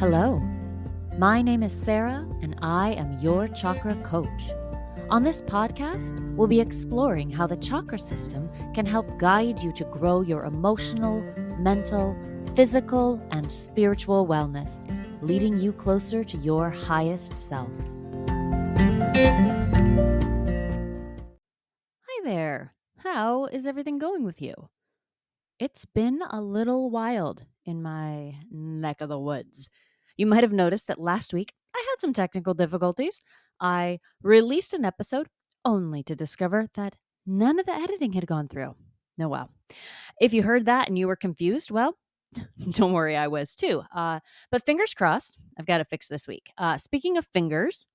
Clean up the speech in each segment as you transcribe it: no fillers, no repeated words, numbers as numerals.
Hello, my name is Sarah, and I am your chakra coach. On this podcast, we'll be exploring how the chakra system can help guide you to grow your emotional, mental, physical, and spiritual wellness, leading you closer to your highest self. Hi there. How is everything going with you? It's been a little wild in my neck of the woods. You might have noticed that last week I had some technical difficulties. I released an episode only to discover that none of the editing had gone through. Oh, well. If you heard that and you were confused, well, don't worry, I was too. But fingers crossed, I've got to fix this week. Speaking of fingers,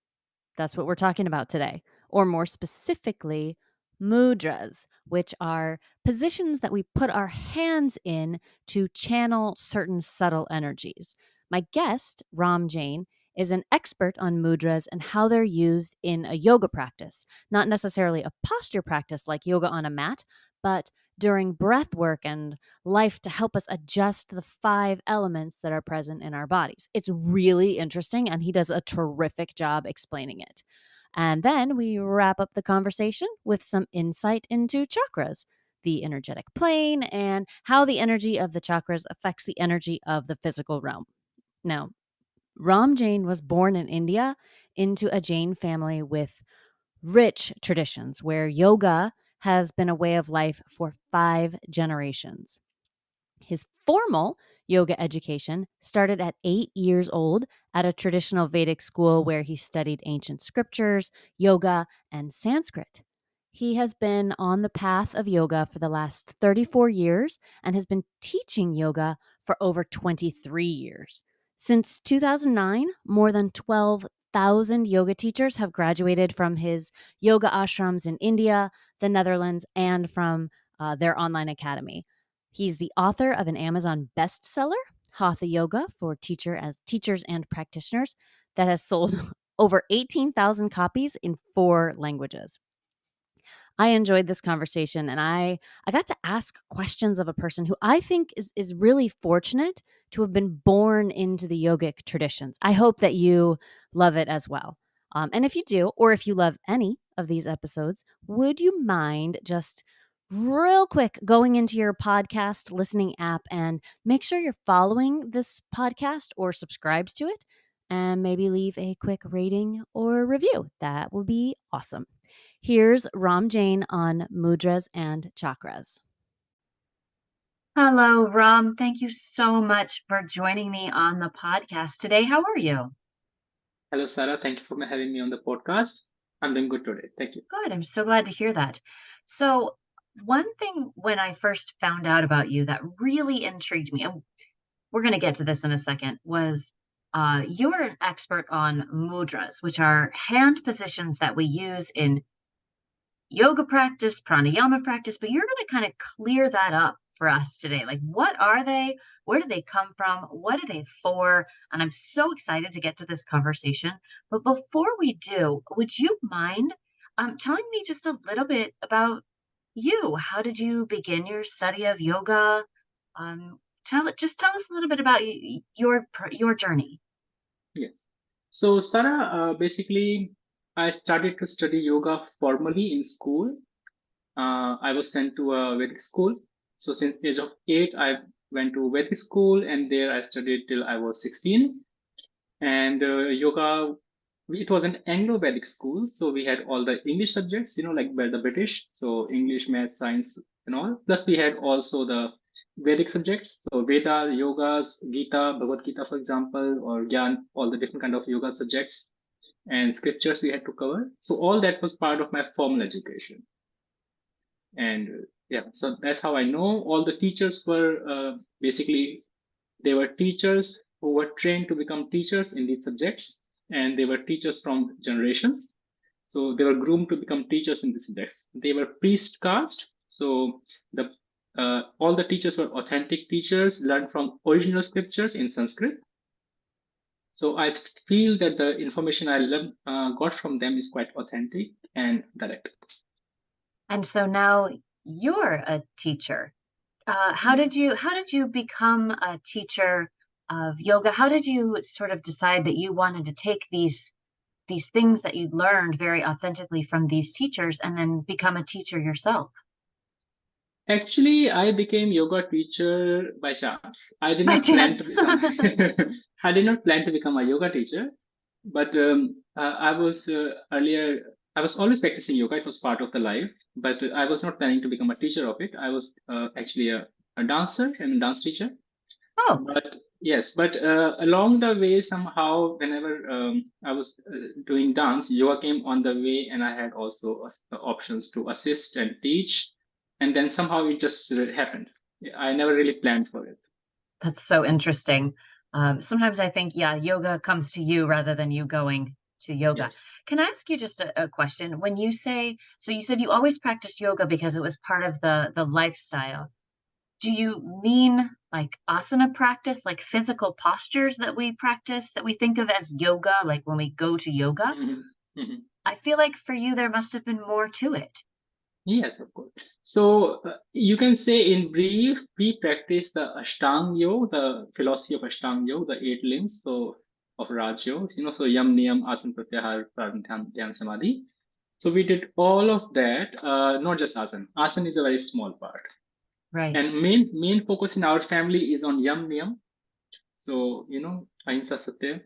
that's what we're talking about today, or more specifically, mudras, which are positions that we put our hands in to channel certain subtle energies. My guest, Jain, is an expert on mudras and how they're used in a yoga practice, not necessarily a posture practice like yoga on a mat, but during breath work and life to help us adjust the 5 elements that are present in our bodies. It's really interesting, and he does a terrific job explaining it. And then we wrap up the conversation with some insight into chakras, the energetic plane, and how the energy of the chakras affects the energy of the physical realm. Now, Ram Jain was born in India into a Jain family with rich traditions where yoga has been a way of life for 5 generations. His formal yoga education started at 8 years old at a traditional Vedic school where he studied ancient scriptures, yoga, and Sanskrit. He has been on the path of yoga for the last 34 years and has been teaching yoga for over 23 years. Since 2009, more than 12,000 yoga teachers have graduated from his yoga ashrams in India, the Netherlands, and from their online academy. He's the author of an Amazon bestseller, Hatha Yoga for teachers and practitioners, that has sold over 18,000 copies in 4 languages. I enjoyed this conversation, and I got to ask questions of a person who I think is really fortunate to have been born into the yogic traditions. I hope that you love it as well. And if you do, or if you love any of these episodes, would you mind just real quick going into your podcast listening app and make sure you're following this podcast or subscribed to it, and maybe leave a quick rating or review? That would be awesome. Here's Ram Jain on mudras and chakras. Hello, Ram. Thank you so much for joining me on the podcast today. How are you? Hello, Sarah. Thank you for having me on the podcast. I'm doing good today. Thank you. Good. I'm so glad to hear that. So, one thing when I first found out about you that really intrigued me, and we're going to get to this in a second, was you're an expert on mudras, which are hand positions that we use in yoga practice, pranayama practice, but you're going to kind of clear that up for us today. Like, what are they? Where do they come from? What are they for? And I'm so excited to get to this conversation. But before we do, would you mind telling me just a little bit about you? How did you begin your study of yoga? Tell us a little bit about your journey. Yes. So, Sarah, basically, I started to study yoga formally in school. I was sent to a Vedic school. So, since age of 8, I went to Vedic school, and there I studied till I was 16. And yoga, it was an Anglo-Vedic school, so we had all the English subjects, like by the British, so English, math, science, and all. Plus, we had also the Vedic subjects, so Veda, yogas, Gita, Bhagavad Gita, for example, or Gyan, all the different kind of yoga subjects and scriptures we had to cover. So all that was part of my formal education, and yeah, so that's how I know. All the teachers were basically, they were teachers who were trained to become teachers in these subjects, and they were teachers from generations. So they were groomed to become teachers in these subjects. They were priest caste, so the all the teachers were authentic teachers, learned from original scriptures in Sanskrit. So I feel that the information I got from them is quite authentic and direct. And so now you're a teacher. How did you become a teacher of yoga, how did you sort of decide that you wanted to take these things that you learned very authentically from these teachers and then become a teacher yourself? Actually, I became yoga teacher by chance. I did By not plan to chance. become. I did not plan to become a yoga teacher, but I was earlier. I was always practicing yoga. It was part of the life, but I was not planning to become a teacher of it. I was actually a dancer and a dance teacher. Oh, But yes, but along the way, somehow, whenever I was doing dance, yoga came on the way, and I had also options to assist and teach, and then somehow it just happened. I never really planned for it. that's so interesting. Sometimes I think, yeah, yoga comes to you rather than you going to yoga. Yes. Can I ask you just a question? When you say, so you said you always practiced yoga because it was part of the lifestyle. Do you mean like asana practice, like physical postures that we practice that we think of as yoga, like when we go to yoga? Mhm. Mhm. I feel like for you, there must have been more to it. Yes, of course. So you can say in brief, we practice the Ashtang Yoga, the philosophy of Ashtang Yoga, the eight limbs, so of Raj Yoga, so Yam, Niyam, Asana, Pratyahar, Pranayama, Dhyan, Samadhi. So we did all of that, not just Asana. Asana is a very small part. Right. And main focus in our family is on Yam, Niyam. So, Ahimsa Satya.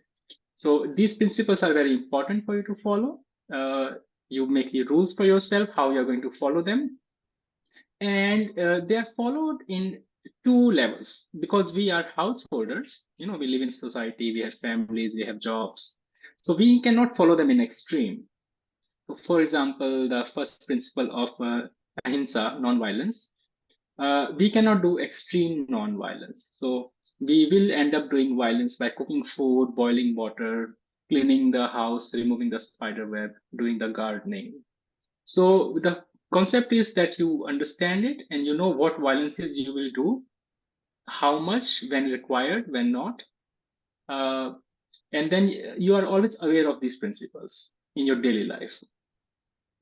So these principles are very important for you to follow. You make the rules for yourself, how you're going to follow them, and they are followed in two levels because we are householders. We live in society, we have families, we have jobs, so we cannot follow them in extreme. So for example, the first principle of ahimsa, non-violence, we cannot do extreme non-violence. So we will end up doing violence by cooking food, boiling water, cleaning the house, removing the spider web, doing the gardening. So the concept is that you understand it and you know what violences you will do, how much, when required, when not. Uh, and then you are always aware of these principles in your daily life.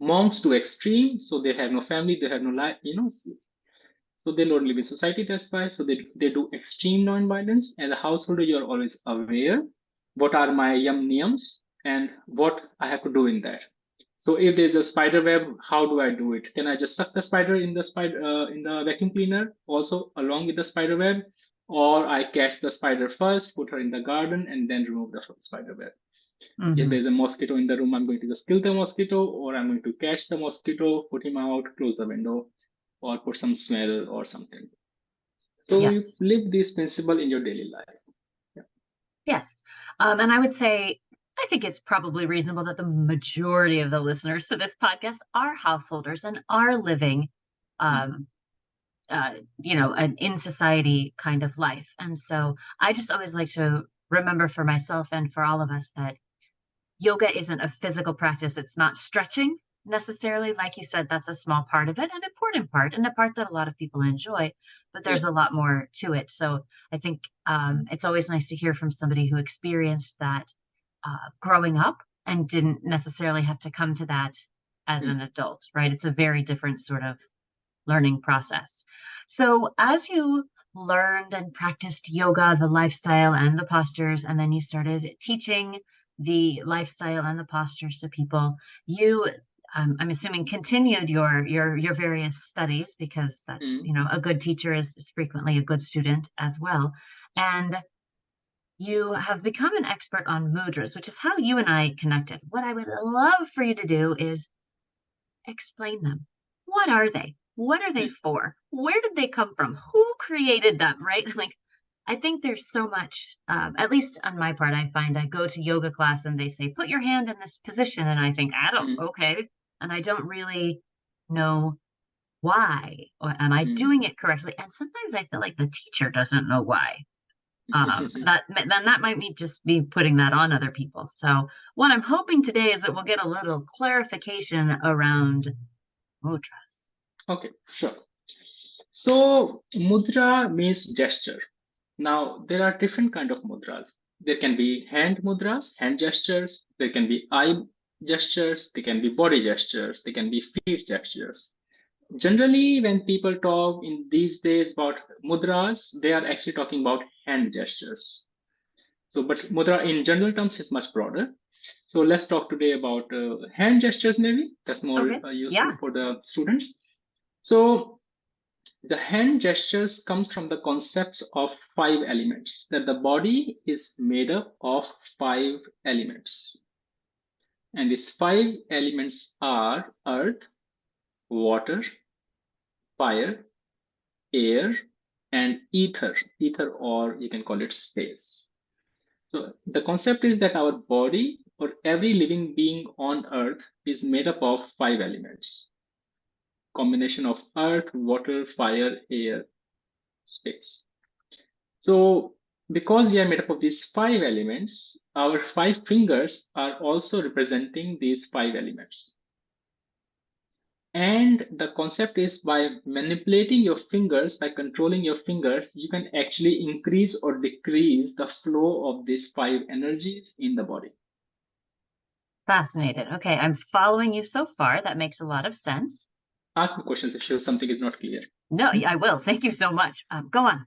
Monks do extreme, so they have no family, they have no life, so they don't live in society, that's why. So they do extreme non-violence. As a householder, you're always aware what are my yum niyams and what I have to do in that. So if there's a spider web, how do I do it? Can I just suck the spider in the vacuum cleaner also along with the spider web? Or I catch the spider first, put her in the garden, and then remove the spider web. If Hmm. there's a mosquito in the room, I'm going to just kill the mosquito, or I'm going to catch the mosquito, put him out, close the window, or put some smell or something. So you Yes. live this principle in your daily life. Yeah. Yes. And I would say, I think it's probably reasonable that the majority of the listeners to this podcast are householders and are living, Mm, um, an in society kind of life. And so I just always like to remember for myself and for all of us that yoga isn't a physical practice. It's not stretching necessarily. Like you said, that's a small part of it, an important part, and a part that a lot of people enjoy, but there's yeah. a lot more to it. So I think it's always nice to hear from somebody who experienced that growing up and didn't necessarily have to come to that as Mm, an adult, right? It's a very different sort of learning process. So as you learned and practiced yoga, the lifestyle and the postures, and then you started teaching the lifestyle and the postures to people, you I'm assuming continued your various studies because that's mm, a good teacher is frequently a good student as well, and you have become an expert on mudras, which is how you and I connected. What I would love for you to do is explain them. What are they? What are they mm, for? Where did they come from? Who created them, right? Like, I think there's so much, at least on my part, I find I go to yoga class and they say, put your hand in this position. And I think, I don't, mm, okay. And I don't really know why, or am I mm. doing it correctly? And sometimes I feel like the teacher doesn't know why. That might be just be putting that on other people. So what I'm hoping today is that we'll get a little clarification around mudras. Okay, sure. So mudra means gesture. Now there are different kind of mudras. There can be hand mudras, hand gestures. There can be eye gestures. They can be body gestures. They can be feet gestures. Generally, when people talk in these days about mudras, they are actually talking about hand gestures. So, but mudra in general terms is much broader. So let's talk today about hand gestures, maybe that's more Okay. useful Yeah. for the students. So the hand gestures comes from the concepts of five elements, that the body is made up of five elements. And these five elements are earth, water, fire, air, and ether. Ether, or you can call it space. So the concept is that our body or every living being on earth is made up of five elements. Combination of earth, water, fire, air, space. So because we are made up of these five elements, our five fingers are also representing these five elements. And the concept is by manipulating your fingers, by controlling your fingers, you can actually increase or decrease the flow of these five energies in the body. Fascinated. Okay, I'm following you so far. That makes a lot of sense. Ask me questions if something is not clear. No, I will. Thank you so much. Go on.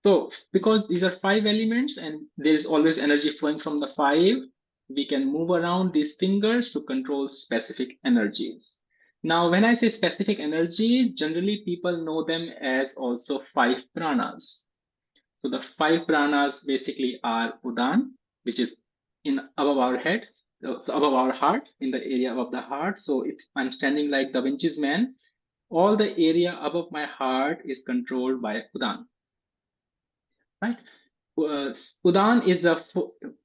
So, because these are five elements and there is always energy flowing from the five, we can move around these fingers to control specific energies. Now, when I say specific energy, generally people know them as also five pranas. So, the five pranas basically are Udan, which is in above our head, so above our heart, in the area above the heart. So, if I'm standing like Da Vinci's man, all the area above my heart is controlled by Udan, right? Udan is the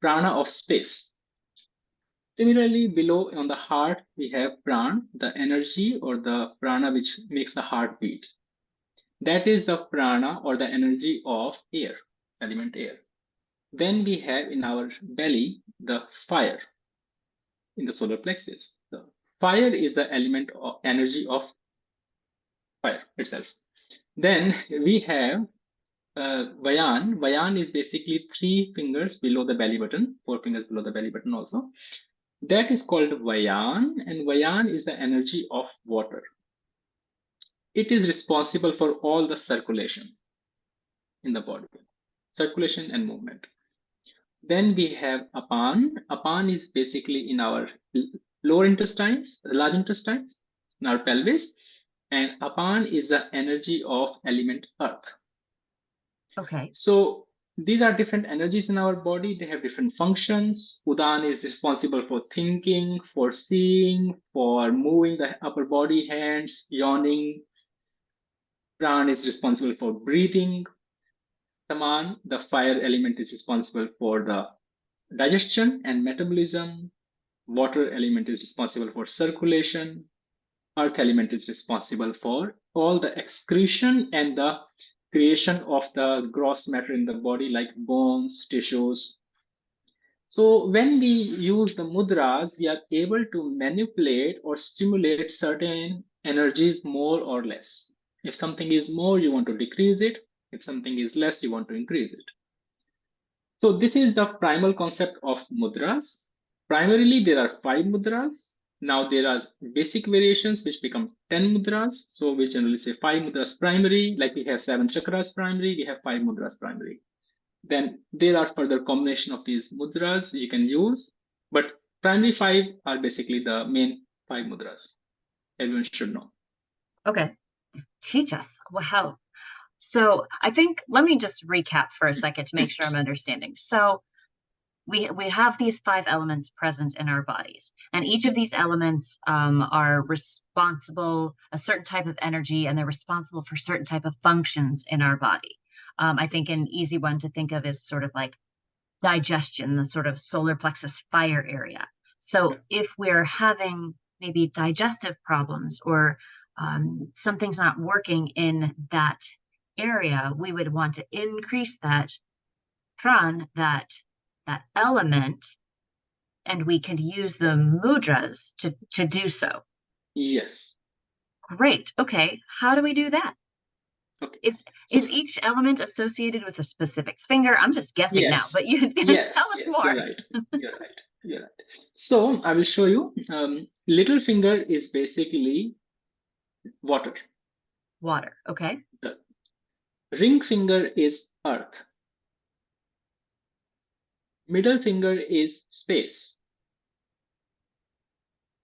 prana of space. Similarly, below on the heart, we have pran, the energy or the prana which makes the heart beat. That is the prana or the energy of air, element air. Then we have in our belly the fire in the solar plexus. The fire is the element or energy of fire itself. Then we have Vayan. Vayan is basically three fingers below the belly button, four fingers below the belly button also. That is called Vayan, and Vayan is the energy of water. It is responsible for all the circulation in the body, circulation and movement. Then we have Apan. Apan is basically in our lower intestines, large intestines, in our pelvis, and Apan is the energy of element earth. Okay. So these are different energies in our body. They have different functions. Udan is responsible for thinking, for seeing, for moving the upper body, hands, yawning. Pran is responsible for breathing. Saman, the fire element, is responsible for the digestion and metabolism. Water element is responsible for circulation. Earth element is responsible for all the excretion and the creation of the gross matter in the body, like bones, tissues. So when we use the mudras, we are able to manipulate or stimulate certain energies more or less. If something is more, you want to decrease it. If something is less, you want to increase it. So this is the primal concept of mudras. Primarily, there are five mudras. Now there are basic variations which become 10 mudras. So we generally say five mudras primary, like we have seven chakras primary, we have five mudras primary. Then there are further combination of these mudras you can use, but primary five are basically the main five mudras everyone should know. Okay. Teach us. Wow. So I think let me just recap for a second to make sure I'm understanding. So we have these five elements present in our bodies, and each of these elements are responsible a certain type of energy, and they're responsible for certain type of functions in our body. I think an easy one to think of is sort of like digestion, the sort of solar plexus fire area. So if we're having maybe digestive problems or something's not working in that area, we would want to increase that pran, that element, and we could use the mudras to do so. Yes. Great. Okay. How do we do that? Okay. Is So each element associated with a specific finger? I'm just guessing now, yes, but you yes, tell us yes, more. you're right. You're right. You're right. So I will show you. Little finger is basically water. Water. Okay. The ring finger is earth. Middle finger is space.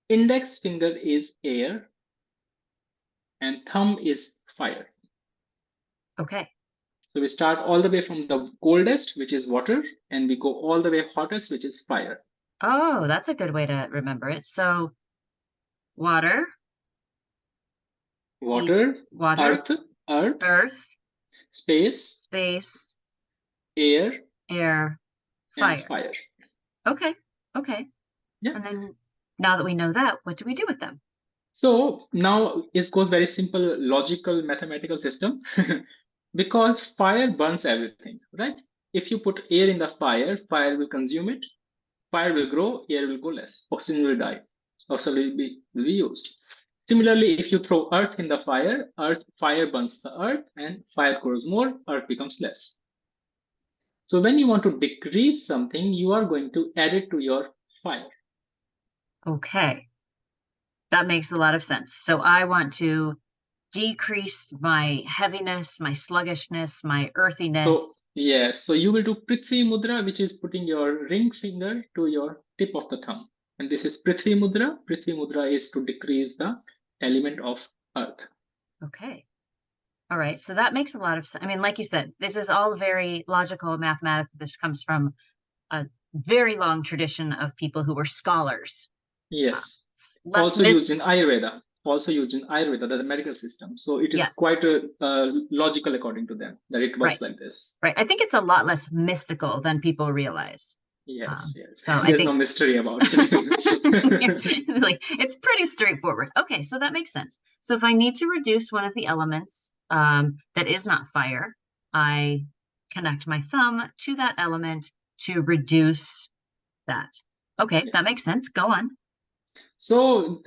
Index finger is air. And thumb is fire. Okay. So we start all the way from the coldest, which is water, and we go all the way hottest, which is fire. Oh, that's a good way to remember it. So water, Water, water, earth, earth, earth, space, space, air, air, and fire. fire. Okay. Okay. Yeah. And then now that we know that, what do we do with them? So now it goes very simple, logical, mathematical system. Because fire burns everything, right? If you put air in the fire, fire will consume it. Fire will grow, air will go less, oxygen will die, oxygen will be used. Similarly, if you throw earth in the fire burns the earth, and fire grows more, earth becomes less. So when you want to decrease something, you are going to add it to your fire. Okay. That makes a lot of sense. So I want to decrease my heaviness, my sluggishness, my So earthiness. yes, so you will do Prithvi Mudra, which is putting your ring finger to your tip of the thumb. And this is Prithvi Mudra. Prithvi Mudra is to decrease the element of earth. Okay. All right. So that makes a lot of sense. I mean, like you said, this is all very logical, mathematical. This comes from a very long tradition of people who were scholars. Yes. Less Also mis used in Ayurveda. Also used in Ayurveda, the medical system. So it is Yes. quite logical according to them that it works Right. like this. Right. I think it's a lot less mystical than people realize. Yes, yes. So I There's think no mystery about it. like it's pretty straightforward. Okay, so that makes sense. So if I need to reduce one of the elements that is not fire, I connect my thumb to that element to reduce that. Okay, that Yes. makes sense. Go on. So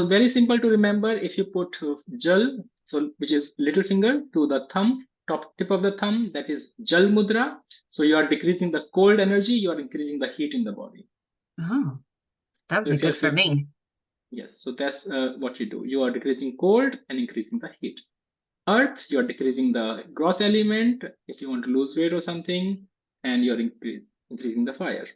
very simple to remember. If you put jal, so which is little finger to the thumb, top tip of the thumb, that is jal mudra. So you are decreasing the cold energy. You are increasing the heat in the body. Oh, that would So be if you good have for me. yes, so that's what you do. You are decreasing cold and increasing the heat. Earth, you are decreasing the gross element if you want to lose weight or something, and you're increasing the fire.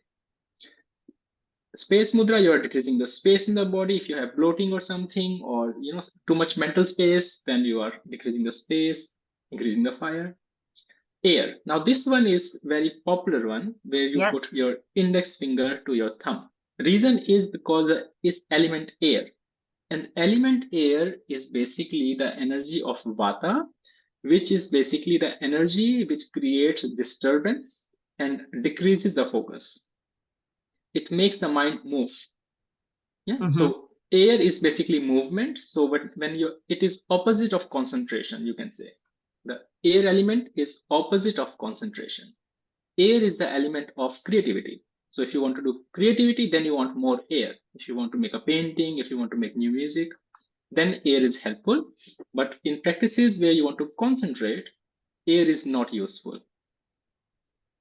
Space mudra, you are decreasing the space in the body. If you have bloating or something, or too much mental space, then you are decreasing the space, increasing the fire. Air. Now this one is very popular one where you put Yes. your index finger to your thumb. Reason is because it's element air. And element air is basically the energy of vata, which is basically the energy which creates disturbance and decreases the focus. It makes the mind move. Yeah. Mm-hmm. So air is basically movement. So when you it is opposite of concentration, you can say. The air element is opposite of concentration. Air is the element of creativity. So if you want to do creativity, then you want more air. If you want to make a painting, if you want to make new music, then air is helpful. But in practices where you want to concentrate, air is not useful.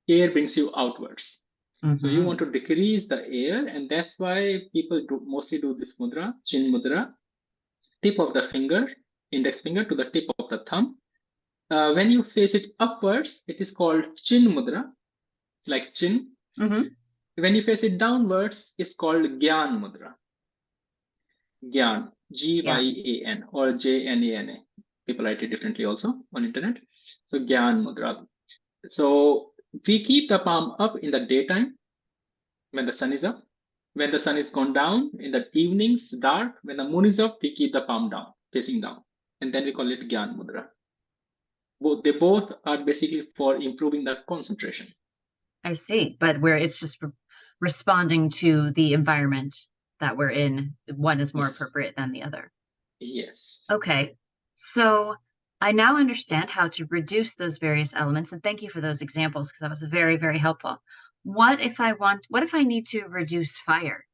Air brings you outwards. So you Mm-hmm. want to decrease the air, and that's why people mostly do this mudra, chin mudra, tip of the finger, index finger to the tip of the thumb. When you face it upwards, it is called chin mudra, like chin. Mm-hmm. When you face it downwards, it's called Gyan mudra. Gyan, Yeah. Gyan or Jnana. People write it differently also on internet. So Gyan mudra. So we keep the palm up in the daytime when the sun is up. When the sun is gone down in the evenings, dark. When the moon is up, we keep the palm down, facing down, and then we call it Gyan mudra. They both are basically for improving the concentration. I see. But where it's just responding to the environment that we're in, one is more Yes. appropriate than the other. Yes. Okay. So I now understand how to reduce those various elements. And thank you for those examples because that was very, very helpful. What if I need to reduce fire?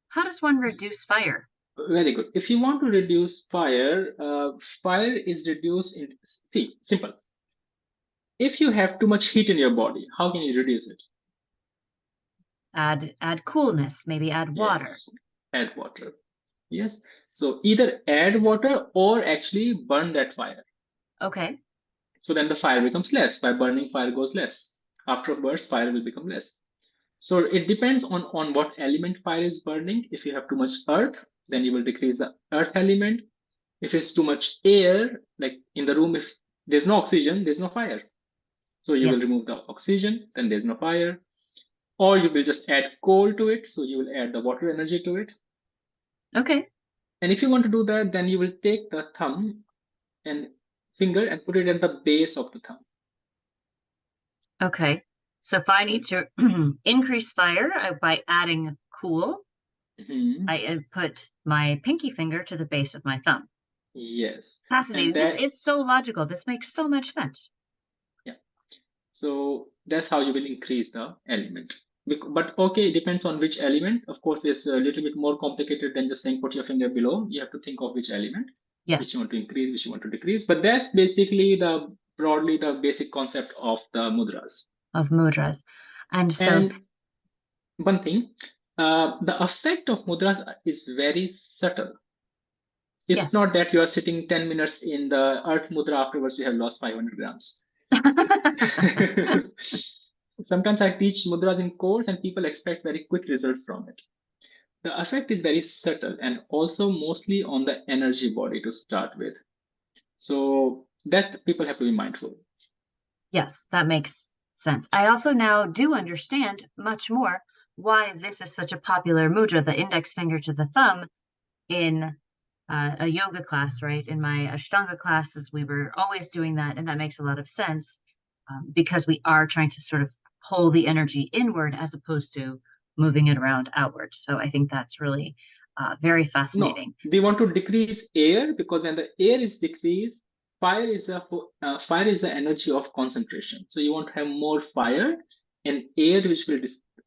How does one reduce fire? Very good. If you want to reduce fire, fire is reduced in, see, simple. If you have too much heat in your body, how can you reduce it? Add coolness, maybe add water. Yes, add water. Yes. So either add water or actually burn that fire. Okay. So then the fire becomes less. By burning, fire goes less. After a burst, fire will become less. So it depends on what element fire is burning. If you have too much earth, then you will decrease the earth element. If it's too much air, like in the room, if there's no oxygen, there's no fire. So you will Yes. remove the oxygen, then there's no fire. Or you will just add coal to it. So you will add the water energy to it. Okay. And if you want to do that, then you will take the thumb and finger and put it at the base of the thumb. Okay. So if I need to increase fire by adding cool, Mhm. I put my pinky finger to the base of my thumb. Yes. And Fascinating. This that, is so logical. This makes so much sense. yeah. So that's how you will increase the element. But okay, it depends on which element. Of course, it's a little bit more complicated than just saying put your finger below. You have to think of which element, which you Yes, want to increase, which you want to decrease. But that's basically the broadly the basic concept of the mudras. of mudras. And so, And one thing, the effect of mudras is very subtle. It's yes. not that you are sitting 10 minutes in the earth mudra, afterwards you have lost 500 grams. Sometimes I teach mudras in course and people expect very quick results from it. The effect is very subtle and also mostly on the energy body to start with. So that people have to be mindful. Yes, that makes sense. I also now do understand much more why this is such a popular mudra, the index finger to the thumb in a yoga class, right? In my Ashtanga classes, we were always doing that, and that makes a lot of sense because we are trying to sort of pull the energy inward as opposed to moving it around outward. So I think that's really very No, fascinating. we want to decrease air because when the air is decreased, fire is the energy of concentration. So you want to have more fire, and air which will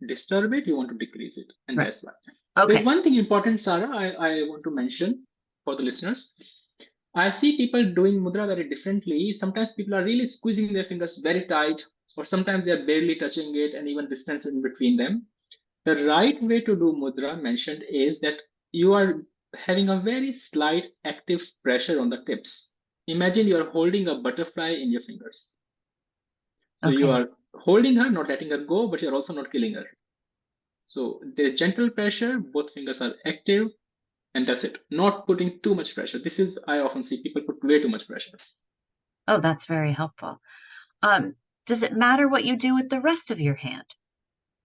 disturb it, you want to decrease it, and Right. that's why. There's Okay. one thing important, Sarah, I want to mention for the listeners. I see people doing mudra very differently. Sometimes people are really squeezing their fingers very tight, or sometimes they are barely touching it, and even distance in between them. The right way to do mudra mentioned is that you are having a very slight active pressure on the tips. Imagine you are holding a butterfly in your fingers. So you Okay. are holding her, not letting her go, but you're also not killing her. So there's gentle pressure, both fingers are active, and that's it. Not putting too much pressure. This is, I often see people put way too much pressure. Oh, that's very helpful. Um, does it matter what you do with the rest of your hand?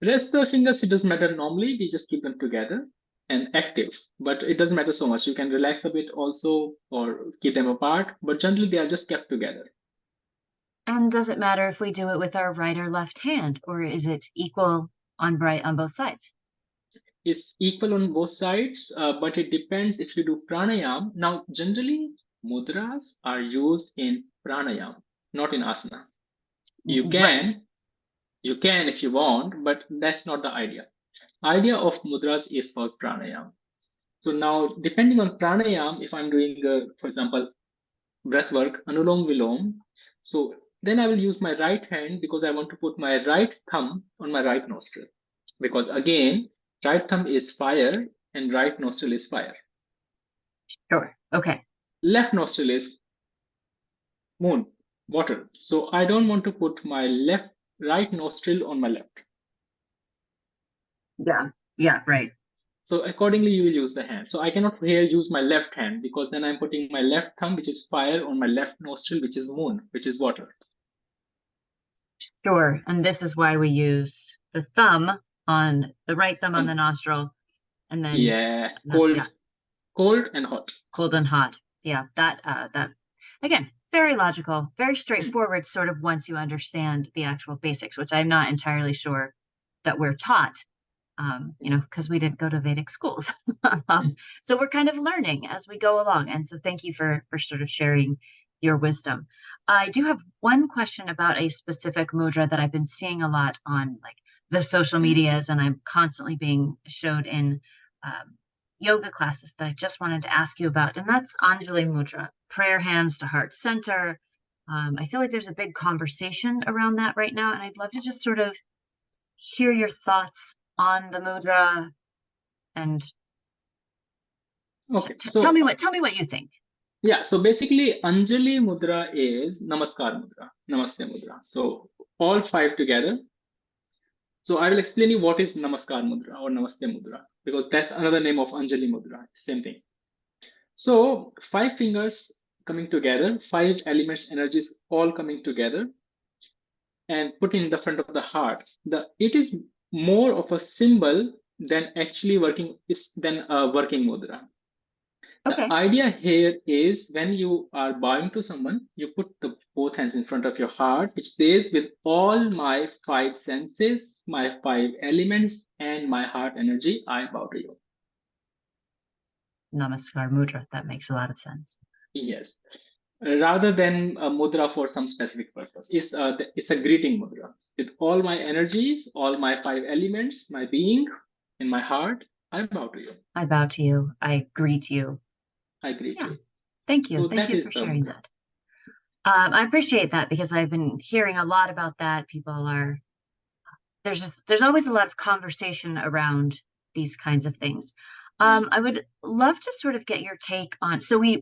Rest the fingers, it doesn't matter normally. We just keep them together and active, but it doesn't matter so much. You can relax a bit also or keep them apart, but generally they are just kept together. And does it matter if we do it with our right or left hand, or is it equal on both sides? It's equal on both sides, but it depends if you do pranayam. Now, generally, mudras are used in pranayam, not in asana. You Right. can, you can if you want, but that's not the idea. Idea of mudras is for pranayam. So now, depending on pranayam, if I'm doing, for example, breath work, anulom vilom, so then I will use my right hand because I want to put my right thumb on my right nostril. Because again, right thumb is fire and right nostril is fire. Sure. Okay. Left nostril is moon, water. So I don't want to put my right nostril on my left. Yeah. Yeah. Right. So accordingly, you will use the hand. So I cannot here use my left hand because then I'm putting my left thumb, which is fire, on my left nostril, which is moon, which is water. Sure. And this is why we use the thumb on the right thumb on the On, nostril, and then yeah, yeah, cold and hot. cold and hot. Yeah. That again, very logical, very Hmm. straightforward. Sort of once you understand the actual basics, which I'm not entirely sure that we're taught. Because we didn't go to Vedic schools. Hmm. So we're kind of learning as we go along. And so thank you for sort of sharing your wisdom. I do have one question about a specific mudra that I've been seeing a lot on like the social Hmm. medias, and I'm constantly being showed in yoga classes that I just wanted to ask you about, and that's Anjali Mudra, prayer hands to heart center. I feel like there's a big conversation around that right now, and I'd love to just sort of hear your thoughts on the mudra and Okay, tell so me what you think. yeah, so basically Anjali Mudra is Namaskar Mudra, Namaste Mudra. So all five together. So I will explain you what is Namaskar Mudra or Namaste Mudra, because that's another name of Anjali Mudra, same thing. So five fingers coming together, five elements, energies all coming together and put in the front of the heart. It is more of a symbol than actually working is than a working mudra. The Okay. idea here is when you are bowing to someone, you put the both hands in front of your heart, which says, with all my five senses, my five elements, and my heart energy, I bow to you. Namaskar Mudra. That makes a lot of sense. Yes. Rather than a mudra for some specific purpose. It's a greeting mudra. With all my energies, all my five elements, my being, in my heart, I bow to you. I bow to you. I greet you. I greet Yeah. you. Thank you. So Thank that you is for the sharing mudra. that. I appreciate that because I've been hearing a lot about that. People are there's always a lot of conversation around these kinds of things. I Hmm. would love to sort of get your take on. So we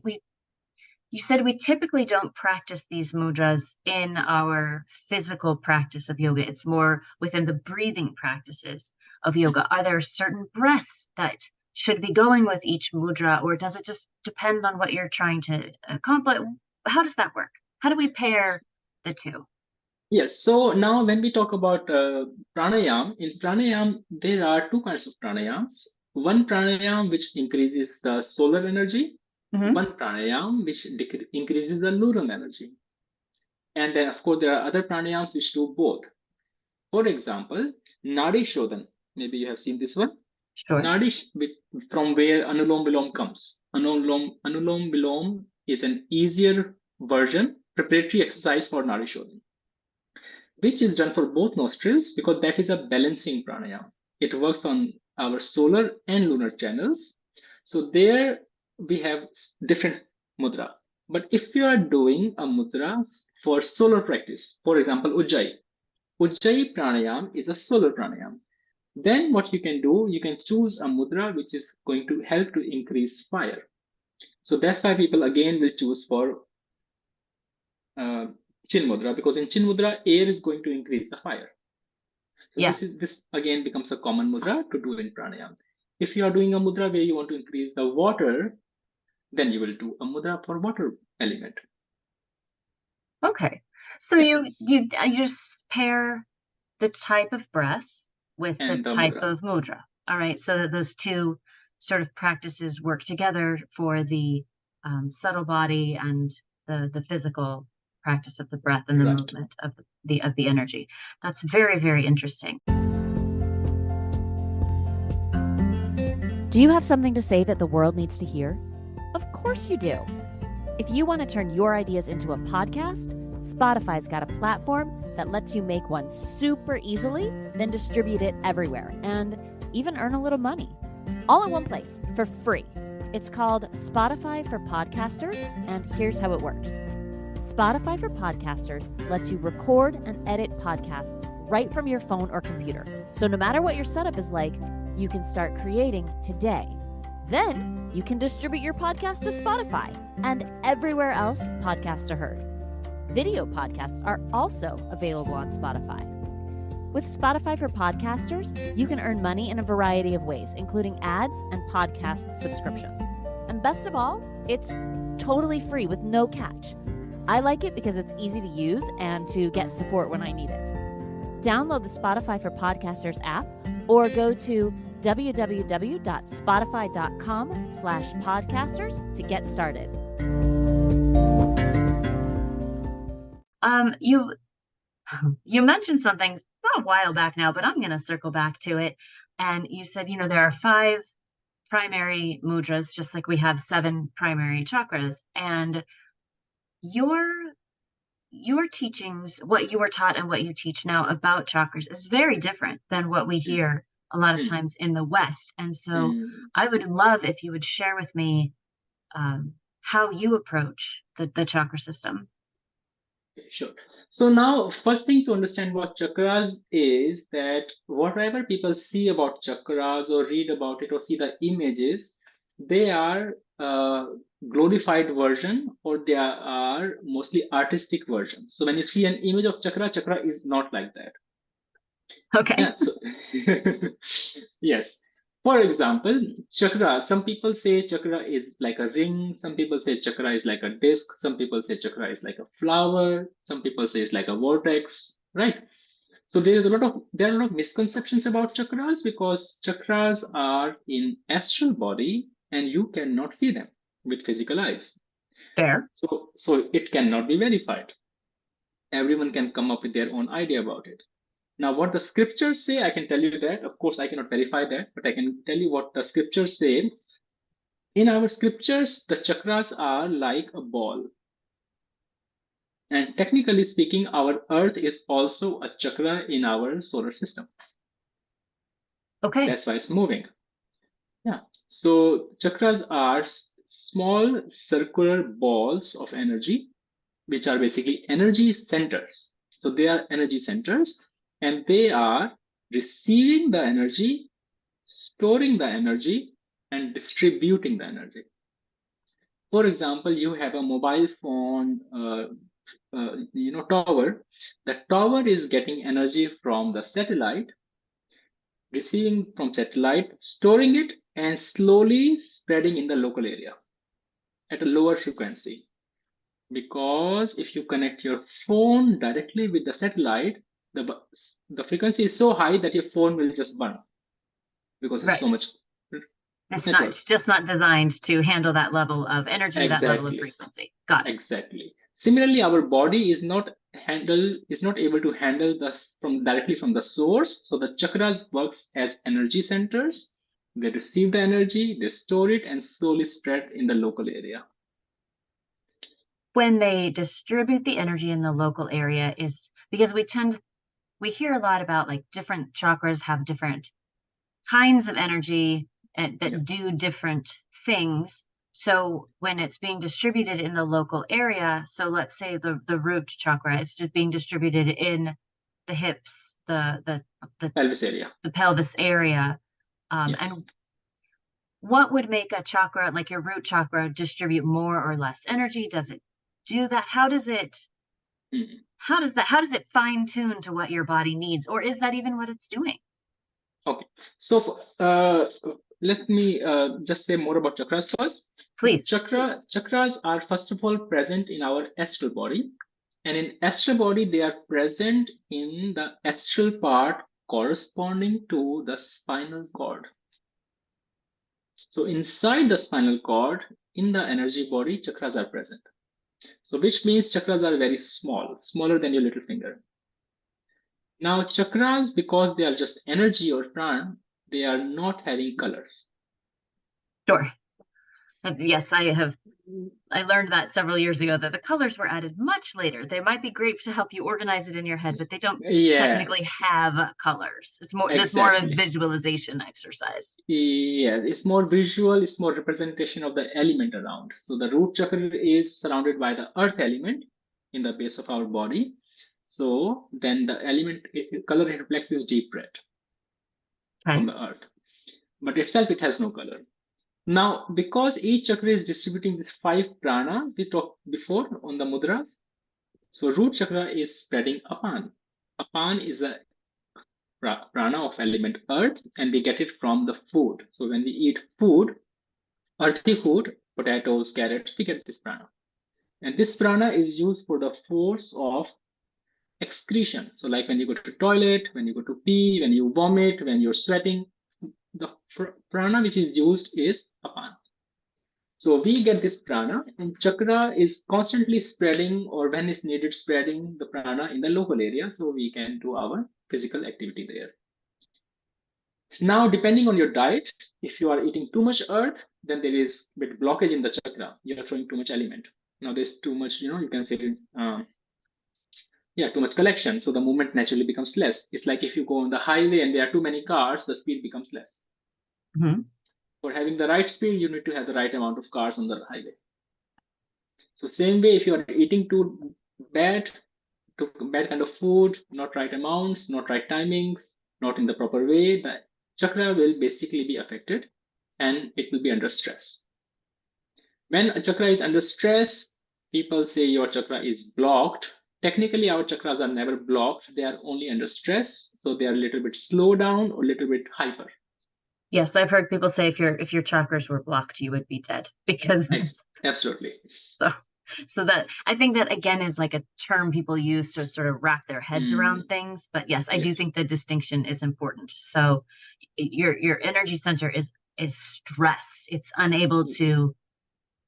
you said we typically don't practice these mudras in our physical practice of yoga. It's more within the breathing practices of yoga. Are there certain breaths that should be going with each mudra, or does it just depend on what you're trying to accomplish? How does that work? How do we pair the two? Yes. So now when we talk about pranayam, in pranayam, there are two kinds of pranayams. One pranayam which increases the solar energy, Hmm. one pranayam which increases the neural energy. And then, of course, there are other pranayams which do both. For example, Nadi Shodhan. Maybe you have seen this one. Sure. Nadi, from where Anulom Vilom comes. Anulom Vilom is an easier version, preparatory exercise for Nadi Shodhan, which is done for both nostrils because that is a balancing pranayama. It works on our solar and lunar channels. So there we have different mudra. But if you are doing a mudra for solar practice, for example, Ujjayi pranayam is a solar pranayam. Then what you can do, you can choose a mudra which is going to help to increase fire. So that's why people again will choose for uh, chin mudra, because in chin mudra air is going to increase the fire. So Yes. this again becomes a common mudra to do in pranayam. If you are doing a mudra where you want to increase the water, then you will do a mudra for water element. Okay. So Yeah, you just pair the type of breath with the and the type mudra. of mudra. All right. So that those two sort of practices work together for the subtle body and the physical practice of the breath and the Right. movement of the energy. That's very, very interesting. Do you have something to say that the world needs to hear? Of course you do. If you want to turn your ideas into a podcast, Spotify's got a platform that lets you make one super easily, then distribute it everywhere, and even earn a little money. All in one place, for free. It's called Spotify for Podcasters, and here's how it works. Spotify for Podcasters lets you record and edit podcasts right from your phone or computer. So no matter what your setup is like, you can start creating today. Then you can distribute your podcast to Spotify and everywhere else podcasts are heard. Video podcasts are also available on Spotify. With Spotify for Podcasters, you can earn money in a variety of ways, including ads and podcast subscriptions. And best of all, it's totally free with no catch. I like it because it's easy to use and to get support when I need it. Download the Spotify for Podcasters app or go to www.spotify.com/podcasters to get started. You mentioned something a while back now, but I'm going to circle back to it. And you said, there are 5 primary mudras, just like we have 7 primary chakras. And your teachings, what you were taught and what you teach now about chakras is very different than what we hear a lot of Mm, times in the West. And so mm, I would love if you would share with me how you approach the chakra system. sure. So now, first thing to understand what chakras is that whatever people see about chakras or read about it or see the images, they are glorified version or they are mostly artistic versions. So when you see an image of chakra, chakra is not like that. Okay. Yeah. So yes. For example, chakra. Some people say chakra is like a ring. Some people say chakra is like a disc. Some people say chakra is like a flower. Some people say it's like a vortex. Right. So there are a lot of misconceptions about chakras because chakras are in astral body and you cannot see them with physical eyes. Fair. So it cannot be verified. Everyone can come up with their own idea about it. Now, what the scriptures say, I can tell you that. Of course, I cannot verify that, but I can tell you what the scriptures say. In our scriptures, the chakras are like a ball. And technically speaking, our earth is also a chakra in our solar system. Okay. That's why it's moving. Yeah. So chakras are small circular balls of energy, which are basically energy centers. So they are energy centers and they are receiving the energy, storing the energy, and distributing the energy. For example, you have a mobile phone, tower. The tower is getting energy from the satellite, receiving from satellite, storing it, and slowly spreading in the local area at a lower frequency. Because if you connect your phone directly with the satellite, the frequency is so high that your phone will just burn because it's Right. so much network. It's just not designed to handle that level of energy, that level of Exactly. frequency. Got it. Exactly. Similarly, our body is not able to handle the from directly from the source. So the chakras works as energy centers. They receive the energy, they store it, and slowly spread in the local area. When they distribute the energy in the local area is because we hear a lot about like different chakras have different kinds of energy Yeah. that do different things. So when it's being distributed in the local area, so let's say the root chakra, it's just being distributed in the hips, the Pelvis area. the pelvis area. Yes. And what would make a chakra like your root chakra distribute more or less energy? Does it do that? Mhm. How does it fine tune to what your body needs? Or is that even what it's doing? Okay. So let me just say more about chakras first. So Please. chakras are first of all present in our astral body, and in astral body they are present in the astral part corresponding to the spinal cord. So inside the spinal cord, in the energy body, chakras are present. So which means chakras are very small, smaller than your little finger. Now chakras, because they are just energy or prana, they are not having colors. Sure. Yes, I learned that several years ago that the colors were added much later. They might be great to help you organize it in your head, but they don't technically Yes, have colors. This more of a exactly. visualization exercise. Yes, it's more visual, it's more representation of the element around. So the root chakra is surrounded by the earth element in the base of our body. So then the element color it reflects is deep red Okay. from the earth, but itself it has no color. Now, because each chakra is distributing these five pranas we talked before on the mudras, so root chakra is spreading apan. Apan is a prana of element earth, and we get it from the food. So when we eat food, earthy food, potatoes, carrots, we get this prana. And this prana is used for the force of excretion. So like when you go to toilet, when you go to pee, when you vomit, when you're sweating, the prana which is used is apan. So we get this prana, and chakra is constantly spreading, or when it's needed, spreading the prana in the local area so we can do our physical activity there. Now, depending on your diet, if you are eating too much earth, then there is a bit blockage in the chakra. You are throwing too much element. Now, there's too much, you can say, too much collection. So the movement naturally becomes less. It's like if you go on the highway and there are too many cars, the speed becomes less. Mhm. For having the right speed, you need to have the right amount of cars on the highway. So same way, if you are eating bad, too bad kind of food, not right amounts, not right timings, not in the proper way, the chakra will basically be affected and it will be under stress. When a chakra is under stress, people say your chakra is blocked. technically our chakras are never blocked. They are only under stress. So they are a little bit slow down or a little bit hyper. Yes, I've heard people say if your chakras were blocked, you would be dead because Absolutely. so so that I think that again is like a term people use to sort of wrap their heads around things. But yes, I do Yes. think the distinction is important. So your energy center is stressed. It's unable to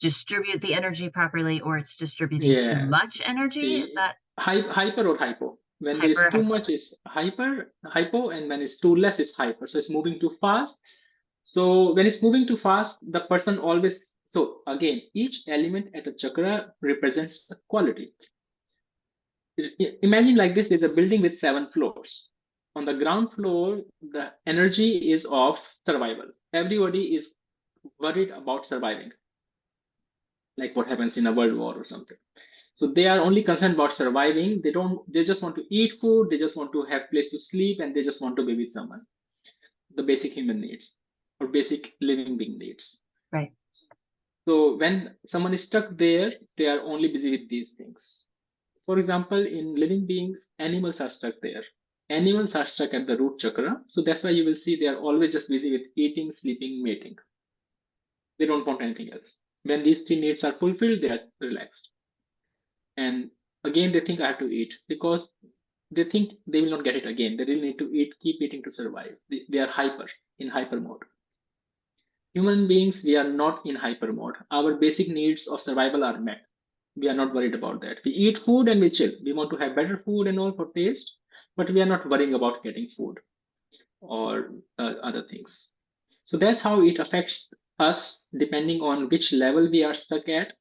distribute the energy properly, or it's distributing too Yes. much energy. Is that Hyper or hypo. When there is hyper too hypo? much is hypo, and when it's too less is hyper. So it's moving too fast. So when it's moving too fast, the person always, so again, each element at a chakra represents a quality. Imagine like this, there's a building with 7 floors. On the ground floor, the energy is of survival. Everybody is worried about surviving, like what happens in a world war or something. So they are only concerned about surviving. They just want to eat food, they just want to have place to sleep, and they just want to be with someone. The basic human needs or basic living being needs. Right. So when someone is stuck there, they are only busy with these things. For example, in living beings, animals are stuck there. Animals are stuck at the root chakra. So that's why you will see they are always just busy with eating, sleeping, mating. They don't want anything else. When these 3 needs are fulfilled, they are relaxed. And again, they think I have to eat because they think they will not get it again. They really need to eat, keep eating to survive. They are in hyper mode. Human beings, we are not in hyper mode. Our basic needs of survival are met. We are not worried about that. We eat food and we chill. We want to have better food and all for taste, but we are not worrying about getting food or other things. So that's how it affects us depending on which level we are stuck at,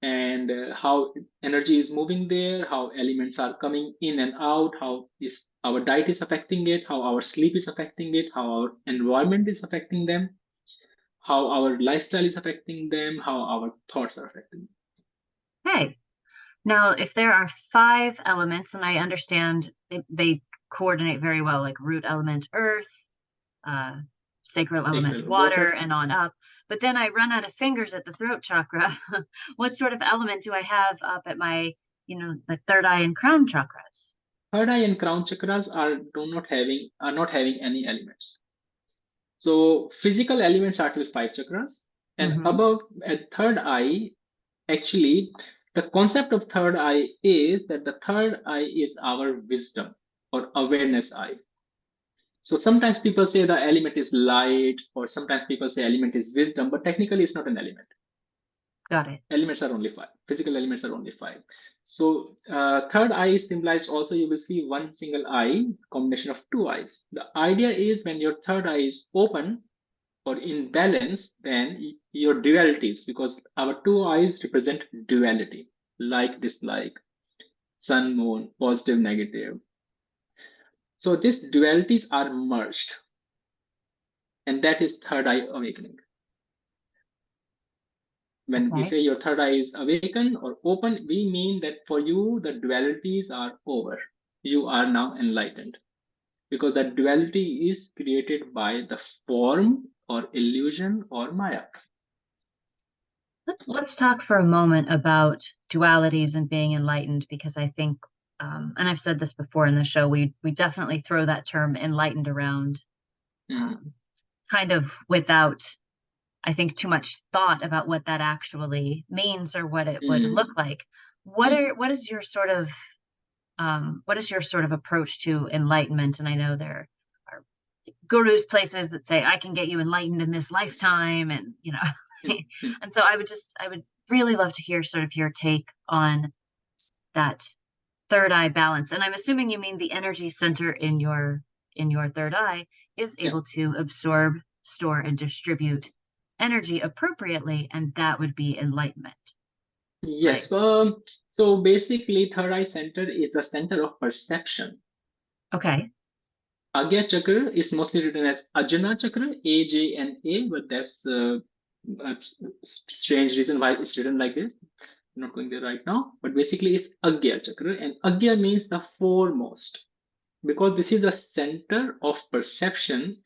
and how energy is moving there, how elements are coming in and out, how is our diet is affecting it, how our sleep is affecting it, how our environment is affecting them, how our lifestyle is affecting them, how our thoughts are affecting them. Hey, now if there are 5 elements, and I understand they coordinate very well, like root element earth, uh, sacral element Sacral water, water. and on up. But then I run out of fingers at the throat chakra. What sort of element do I have up at my, the third eye and crown chakras? Third eye and crown chakras are not having any elements. So physical elements are with 5 chakras, and Mm-hmm. above at third eye, actually, the concept of third eye is that the third eye is our wisdom or awareness eye. So sometimes people say the element is light, or sometimes people say element is wisdom, but technically it's not an element. Got it. Elements are only 5. Physical elements are only 5. So third eye is symbolized also. You will see one single eye, combination of 2 eyes. The idea is when your third eye is open or in balance, then your dualities, because our 2 eyes represent duality, like, dislike, sun, moon, positive, negative. So these dualities are merged, and that is third eye awakening. When we Okay. say your third eye is awakened or open, we mean that for you the dualities are over. You are now enlightened, because that duality is created by the form or illusion or maya. Let's talk for a moment about dualities and being enlightened, because I think, and I've said this before in the show, we definitely throw that term enlightened around, Mm, um, kind of without, I think, too much thought about what that actually means or what it would look mm, like. mm. What is your sort of approach to enlightenment? And I know there are gurus, places that say I can get you enlightened in this lifetime, and Mm, mm. and so I would really love to hear sort of your take on that third eye balance. And I'm assuming you mean the energy center in your third eye is Yeah. able to absorb, store, and distribute energy appropriately, and that would be enlightenment, right? Yes. So basically, third eye center is the center of perception. Okay. Agya chakra is mostly written as Ajna chakra, AJNA, but that's a strange reason why it's written like this. I'm not going there right now, but basically it's Agya chakra, and Agya means the foremost, because this is the center of perception.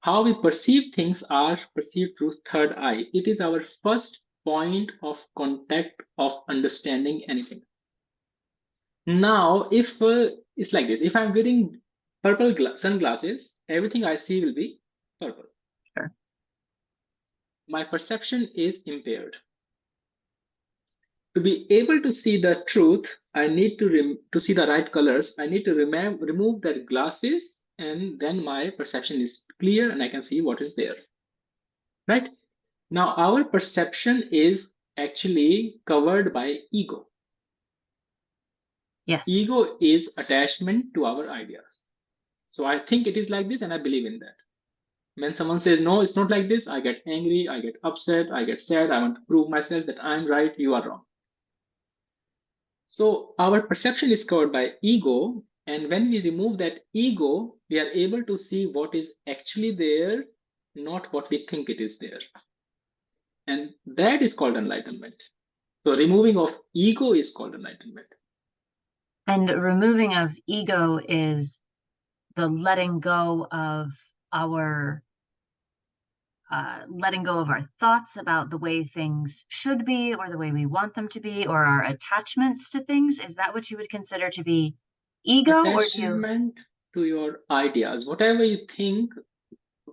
How we perceive things are perceived through third eye. It is our first point of contact of understanding anything. Now, if it's like this, if I'm wearing purple sunglasses, everything I see will be purple. Sure. My perception is impaired. To be able to see the truth, I need to see the right colors. I need to remove the glasses, and then my perception is clear, and I can see what is there. Right now, our perception is actually covered by ego. Yes. Ego is attachment to our ideas. So I think it is like this, and I believe in that. When someone says no, it's not like this, I get angry, I get upset, I get sad. I want to prove myself that I'm right, you are wrong. So our perception is covered by ego, and when we remove that ego, we are able to see what is actually there, not what we think it is there. And that is called enlightenment. So removing of ego is called enlightenment. And removing of ego is the letting go of our letting go of our thoughts about the way things should be or the way we want them to be or our attachments to things. Is that what you would consider to be ego, or do you? Attachment to your ideas, whatever you think.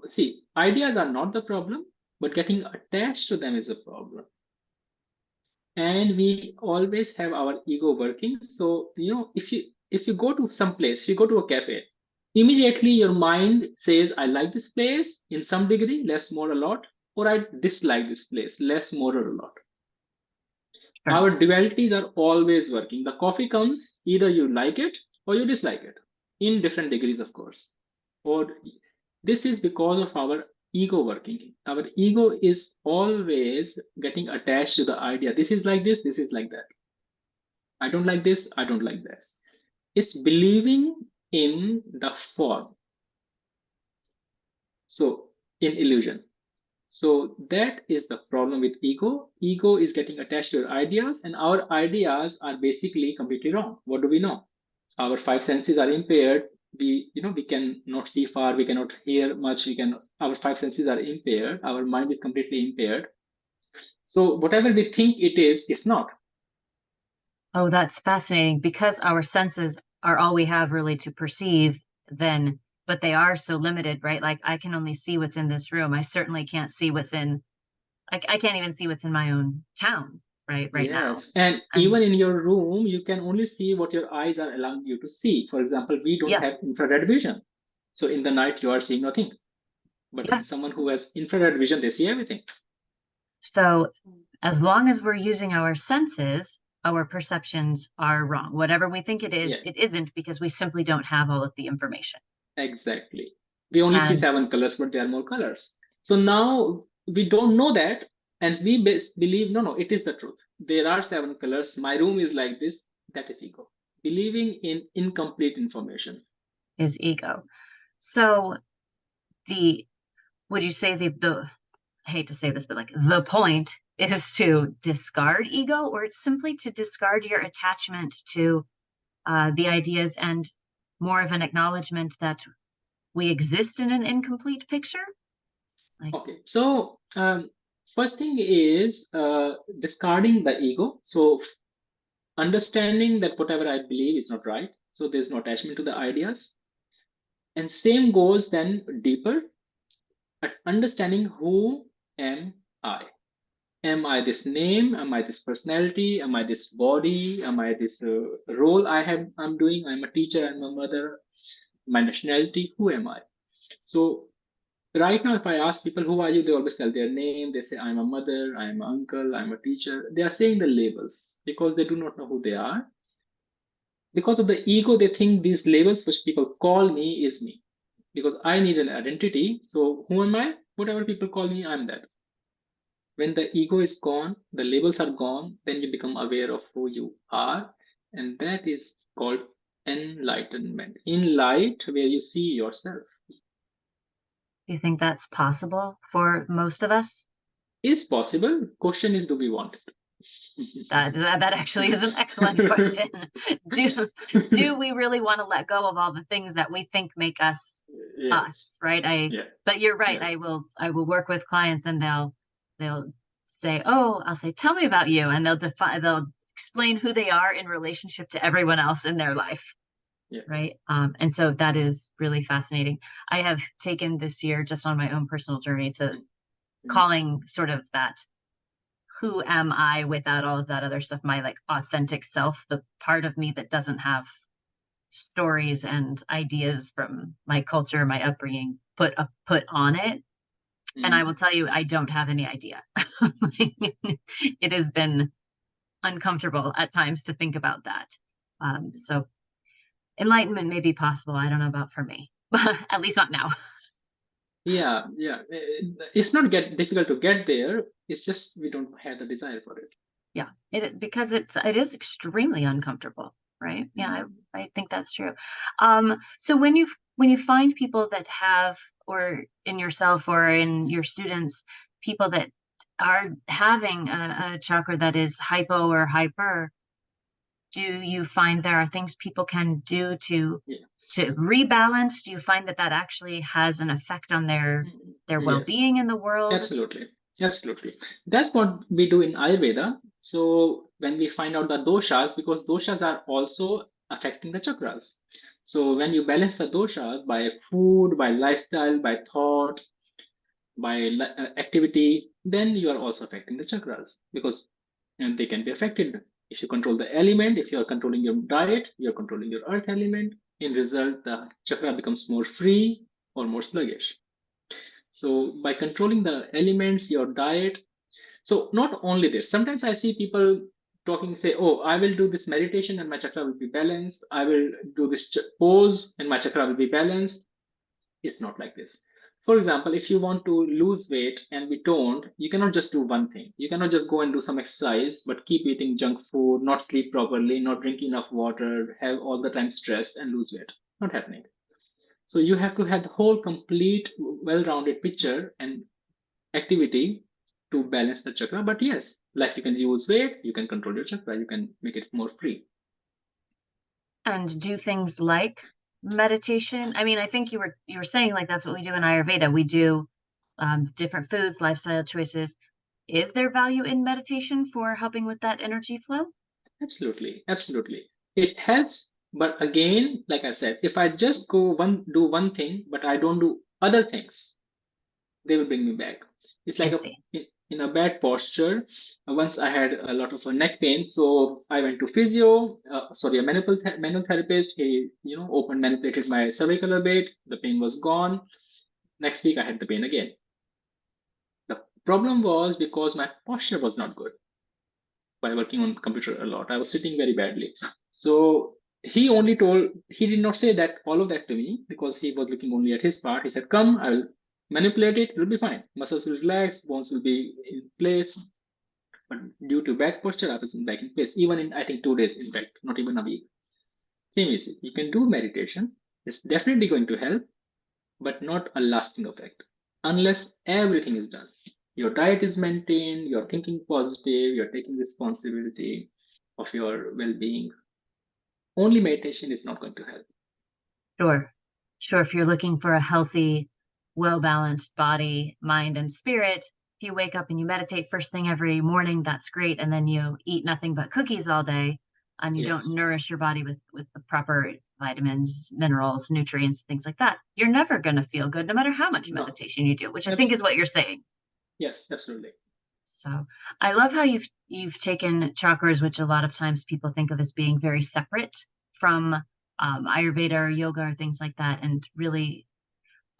See, ideas are not the problem, but getting attached to them is a problem. And we always have our ego working. So, if you go to some place, if you go to a cafe, immediately your mind says, I like this place in some degree, less, more, a lot, or I dislike this place, less, more, or a lot. Sure. Our dualities are always working. The coffee comes, either you like it or you dislike it, in different degrees, of course. Or this is because of our ego working. Our ego is always getting attached to the idea. This is like this is like that. I don't like this, I don't like this. It's believing in the form. So, in illusion. So that is the problem with ego. Ego is getting attached to your ideas, and our ideas are basically completely wrong. What do we know? Our five senses are impaired. We cannot see far. We cannot hear much. Our five senses are impaired. Our mind is completely impaired. So whatever we think it is, it's not. Oh, that's fascinating because our senses are all we have really to perceive, then, but they are so limited, right? Like I can only see what's in this room. I certainly can't see what's in, I can't even see what's in my own town, right now. Yes, and And even in your room, you can only see what your eyes are allowing you to see. For example, we don't yeah, have infrared vision. So in the night, you are seeing nothing. But yes. someone who has infrared vision, they see everything. So as long as we're using our senses, our perceptions are wrong. Whatever we think Yeah, it isn't because we simply don't have all of the information. exactly. We only see And seven colors, but there are more colors. So now we don't know that, and we believe, no, no, it is the truth. There are seven colors. My room is like this. That is ego. Believing in incomplete information. is ego. So the would you say the I hate to say this, but like the point is to discard ego, or it's simply to discard your attachment to the ideas and more of an acknowledgement that we exist in an incomplete picture? Like, Okay, so first thing is discarding the ego. So understanding that whatever I believe is not right. So there's no attachment to the ideas. And same goes then deeper at understanding who am I. Am I this name? Am I this personality? Am I this body? Am I this role I'm doing? I'm a teacher, I'm a mother, my nationality, who am I? So right now, if I ask people who are you, they always tell their name. They say, I'm a mother, I'm an uncle, I'm a teacher. They are saying the labels because they do not know who they are. Because of the ego, they think these labels which people call me is me. Because I need an identity. So who am I? Whatever people call me, I'm that. When the ego is gone, the labels are gone, then you become aware of who you are. And that is called enlightenment. In light, where you see yourself. do you think that's possible for most of us? Is possible. Question is, do we want That actually is an excellent it? question. Do we really want to let go of all the things that we think make us Yes. us, right? Yeah. But you're right. Yeah. I will work with clients and they'll say, oh, I'll say, tell me about you, and they'll explain who they are in relationship to everyone else in their life. Yeah. Right. And so that is really fascinating. I have taken this year just on my own personal journey to Mm-hmm. calling sort of that, who am I without all of that other stuff, my like authentic self, the part of me that doesn't have stories and ideas from my culture, my upbringing put on it. And I will tell you, I don't have any idea. It has been uncomfortable at times to think about that. So enlightenment may be possible. I don't know about for me, but at least not now. Yeah, yeah. It's not get difficult to get there. It's just we don't have the desire for it. Yeah, because it is extremely uncomfortable, right? Yeah, Mm. I think that's true. So when you find people that have, or in yourself or in your students, people that are having a chakra that is hypo or hyper, do you find there are things people can do Yeah. to rebalance? Do you find that that actually has an effect on their Yes. well-being in the world? Absolutely. Absolutely. That's what we do in Ayurveda. So when we find out the doshas, because doshas are also affecting the chakras. So when you balance the doshas by food, by lifestyle, by thought, by activity, then you are also affecting the chakras because they can be affected. If you control the element, if you are controlling your diet, you are controlling your earth element. In result, the chakra becomes more free or more sluggish. So by controlling the elements, your diet. So not only this, sometimes I see people talking, say, oh, I will do this meditation and my chakra will be balanced. I will do this pose and my chakra will be balanced. It's not like this. For example, if you want to lose weight and be toned, you cannot just do one thing. You cannot just go and do some exercise, but keep eating junk food, not sleep properly, not drink enough water, have all the time stress and lose weight. Not happening. So you have to have the whole complete, well-rounded picture and activity to balance the chakra. But yes, like you can use weight, you can control your chakra, you can make it more free. And do things like meditation. I mean, I think you were saying like that's what we do in Ayurveda. We do different foods, lifestyle choices. Is there value in meditation for helping with that energy flow? Absolutely, absolutely. It helps, but again, like I said, if I just go do one thing, but I don't do other things, they will bring me back. It's I like see. in a bad posture. Once I had a lot of neck pain, so I went to physio. Sorry, a manual therapist. He, manipulated my cervical a bit. The pain was gone. Next week, I had the pain again. The problem was because my posture was not good by working on computer a lot. I was sitting very badly. So he did not say that all of that to me because he was looking only at his part. He said, come, I will manipulate it, it will be fine. Muscles will relax, bones will be in place. But due to bad posture, I was back in place, even in I think 2 days, in fact, not even a week. Same is it. You can do meditation. It's definitely going to help, but not a lasting effect unless everything is done. Your diet is maintained, you're thinking positive, you're taking responsibility of your well being. Only meditation is not going to help. Sure. Sure. If you're looking for a healthy, well-balanced body, mind, and spirit, if you wake up and you meditate first thing every morning, that's great. And then you eat nothing but cookies all day and you don't Yes, nourish your body with the proper vitamins, minerals, nutrients, things like that, you're never going to feel good no matter how much no, meditation you do, which I think is what absolutely. you're saying. Yes, absolutely. So I love how you've taken chakras, which a lot of times people think of as being very separate from Ayurveda or yoga or things like that, and really,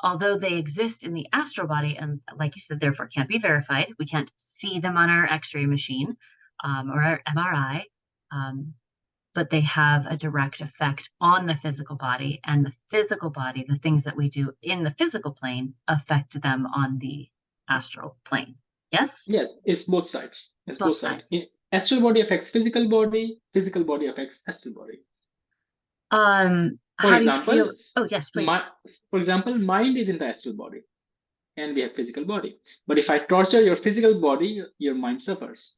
although they exist in the astral body, and like you said, therefore can't be verified, we can't see them on our X-ray machine or our MRI, but they have a direct effect on the physical body, and the physical body, the things that we do in the physical plane, affect them on the astral plane. Yes, Yes, it's both sides. It's both both sides. sides. Astral body affects physical body affects astral body. For How do you example, feel? Oh, yes, please. my for example, mind is in the astral body and we have physical body. But if I torture your physical body, your mind suffers.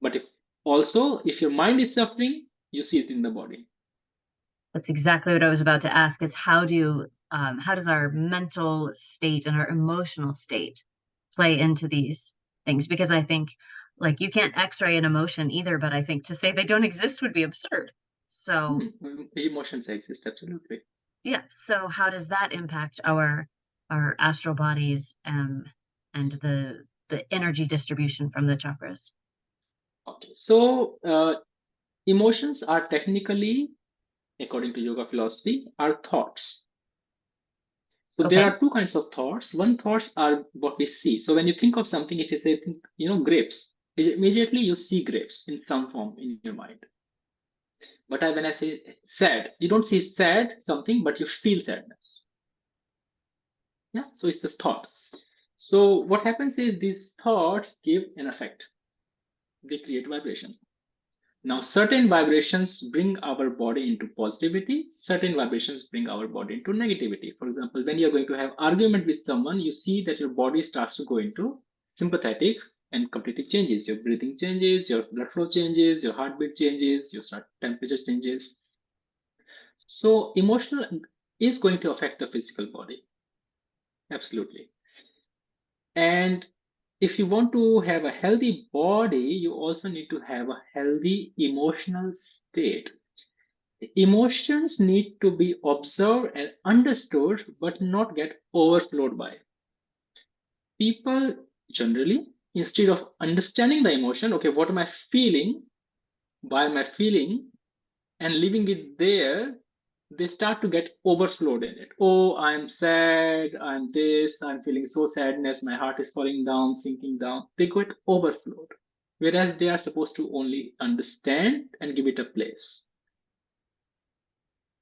But if your mind is suffering, you see it in the body. That's exactly what I was about to ask is how does our mental state and our emotional state play into these things? Because I think Like you can't x-ray an emotion either, but I think to say they don't exist would be absurd. So Emotions exist, absolutely. yeah, so how does that impact our astral bodies and the energy distribution from the chakras? Okay, so emotions are technically, according to yoga philosophy, are thoughts. So there Okay. are two kinds of thoughts. One thoughts are what we see. So when you think of something, if you say, grapes, immediately you see grapes in some form in your mind. But when I say sad, you don't see sad something, but you feel sadness. Yeah. So it's this thought. So what happens is these thoughts give an effect. They create vibration. Now, certain vibrations bring our body into positivity. Certain vibrations bring our body into negativity. For example, when you're going to have argument with someone, you see that your body starts to go into sympathetic and completely changes. Your breathing changes, your blood flow changes, your heartbeat changes, your temperature changes. So, emotional is going to affect the physical body. Absolutely. And if you want to have a healthy body, you also need to have a healthy emotional state. Emotions need to be observed and understood, but not get overflowed by. People generally, instead of understanding the emotion, okay, what am I feeling? Why am I feeling? And leaving it there, they start to get overflowed in it. Oh, I'm sad, I'm this, I'm feeling so sadness, my heart is falling down, sinking down. They get overflowed. Whereas they are supposed to only understand and give it a place.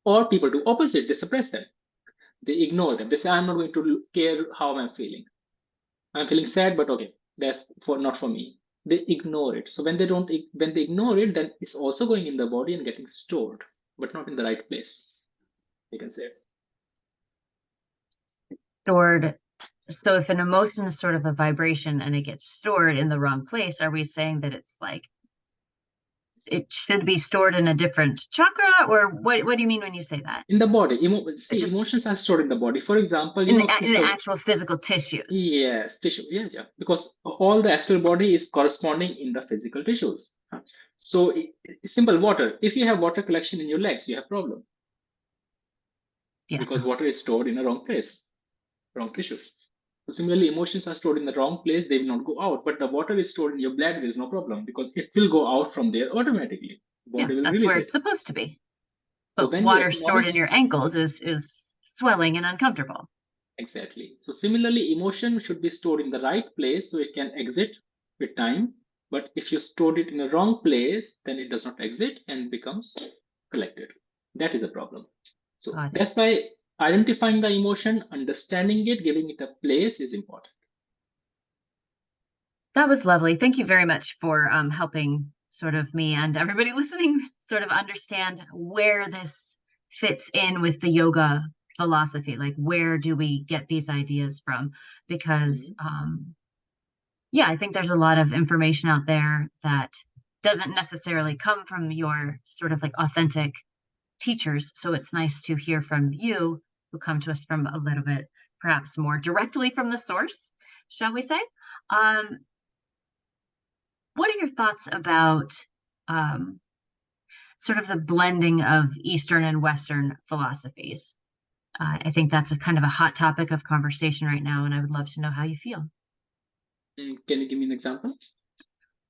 Or people do opposite, they suppress them. They ignore them. They say, I'm not going to care how I'm feeling. I'm feeling sad, but okay, that's for not for me. They ignore it. So when they ignore it, then it's also going in the body and getting stored, but not in the right place. You can say. Stored. So if an emotion is sort of a vibration and it gets stored in the wrong place, are we saying that it's like it should be stored in a different chakra, or what do you mean when you say that? In the body, It's see, just emotions are stored in the body. For example, in if the actual physical tissues. yes, tissue, yes, yeah, because all the astral body is corresponding in the physical tissues. So, simple water. If you have water collection in your legs, you have problem Yes. because water is stored in a wrong place, wrong tissue. So similarly, emotions are stored in the wrong place, they will not go out. But the water is stored in your blood, there is no problem because it will go out from there automatically. Yeah, Body will that's release where it. it's supposed to be. So But when you water stored in acknowledge, your ankles is swelling and uncomfortable. exactly. So similarly, emotion should be stored in the right place so it can exit with time. But if you stored it in the wrong place, then it does not exit and becomes collected. That is the problem. So Got it. that's why identifying the emotion, understanding it, giving it a place is important. That was lovely. Thank you very much for helping sort of me and everybody listening sort of understand where this fits in with the yoga philosophy. Like, where do we get these ideas from? Because, Mhm. yeah, I think there's a lot of information out there that doesn't necessarily come from your sort of like authentic teachers. So it's nice to hear from you who come to us from a little bit, perhaps more directly from the source, shall we say? Um, what are your thoughts about um, sort of the blending of Eastern and Western philosophies? I think that's a kind of a hot topic of conversation right now, and I would love to know how you feel. Can you give me an example?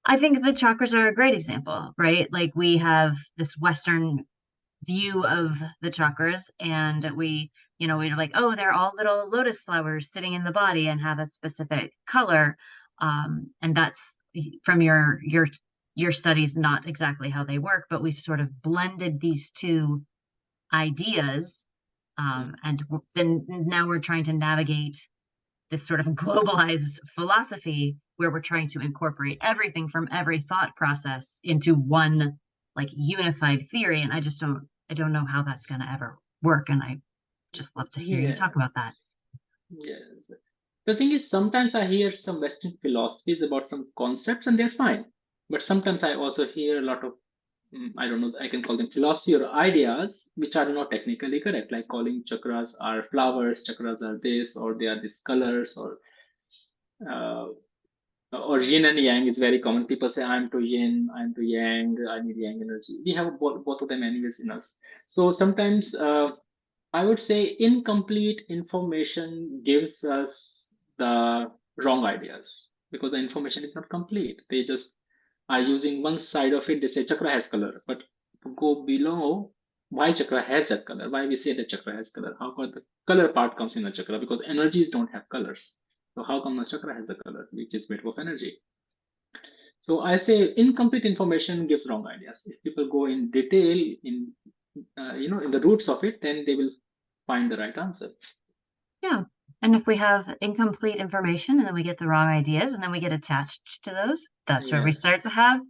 I think the chakras are a great example, right? Like we have this Western view of the chakras, and we're like, oh, they're all little lotus flowers sitting in the body and have a specific color. And that's from your studies, not exactly how they work, but we've sort of blended these two ideas. Mm. And then now we're trying to navigate this sort of globalized philosophy where we're trying to incorporate everything from every thought process into one like unified theory. And I don't know how that's going to ever work. And I just love to hear you talk about that. Yes, yes. The thing is, sometimes I hear some Western philosophies about some concepts and they're fine. But sometimes I also hear a lot of, I don't know, I can call them philosophy or ideas which are not technically correct, like calling chakras are flowers, chakras are this, or they are these colors, or uh, or yin and yang is very common. People say, I'm to yin, I'm to yang, I need yang energy. We have both of them anyways in us. So sometimes I would say incomplete information gives us the wrong ideas because the information is not complete. They just are using one side of it. They say chakra has color, but to go below, why chakra has that color? Why we say that chakra has color? How come the color part comes in a chakra? Because energies don't have colors. So how come a chakra has the color, which is made of energy? So I say incomplete information gives wrong ideas. If people go in detail in the roots of it, then they will find the right answer. Yeah. And if we have incomplete information and then we get the wrong ideas and then we get attached to those, that's where we Yes, start to have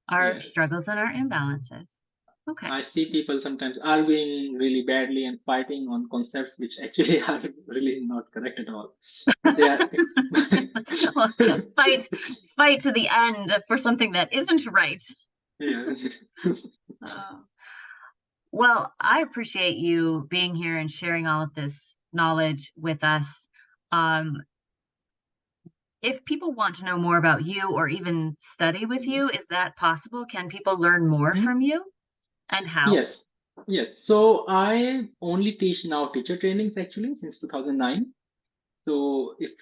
our yes. struggles and our imbalances. Okay. I see people sometimes arguing really badly and fighting on concepts which actually are really not correct at all. But they are. Well, fight to the end for something that isn't right. Yeah. Uh, well, I appreciate you being here and sharing all of this knowledge with us. Um, if people want to know more about you or even study with Mhm. you, is that possible? Can people learn more Mhm. from you and how? Yes, yes. So I only teach now teacher trainings actually since 2009. So if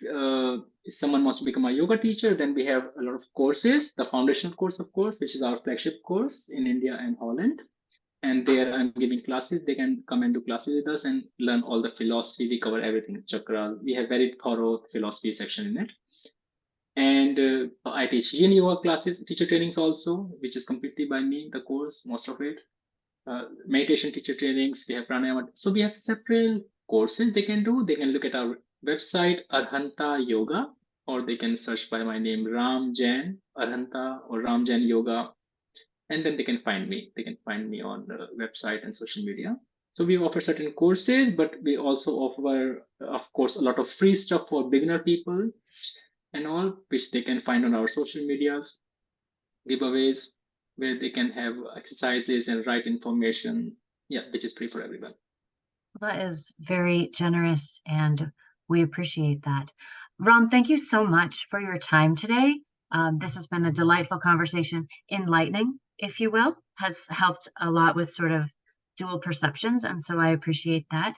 someone wants to become a yoga teacher, then we have a lot of courses. The foundational course, of course, which is our flagship course in India and Holland. And there I'm giving classes. They can come and do classes with us and learn all the philosophy. We cover everything, chakra. We have very thorough philosophy section in it. And I teach yin yoga classes, teacher trainings also, which is completely by me, the course, most of it. Meditation teacher trainings, we have pranayama. So we have several courses they can do. They can look at our website, Arhanta Yoga, or they can search by my name, Ram Jain, Arhanta, or Ram Jain Yoga, and then they can find me. They can find me on the website and social media. So we offer certain courses, but we also offer, of course, a lot of free stuff for beginner people and all, which they can find on our social medias, giveaways, where they can have exercises and write information. Yeah, which is free for everyone. That is very generous, and we appreciate that. Ram, thank you so much for your time today. This has been a delightful conversation, enlightening, if you will, has helped a lot with sort of dual perceptions, and so I appreciate that.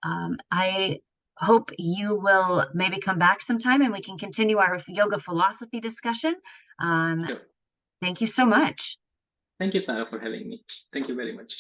I hope you will maybe come back sometime and we can continue our yoga philosophy discussion. Um, Sure. thank you so much. Thank you, Sarah, for having me. Thank you very much.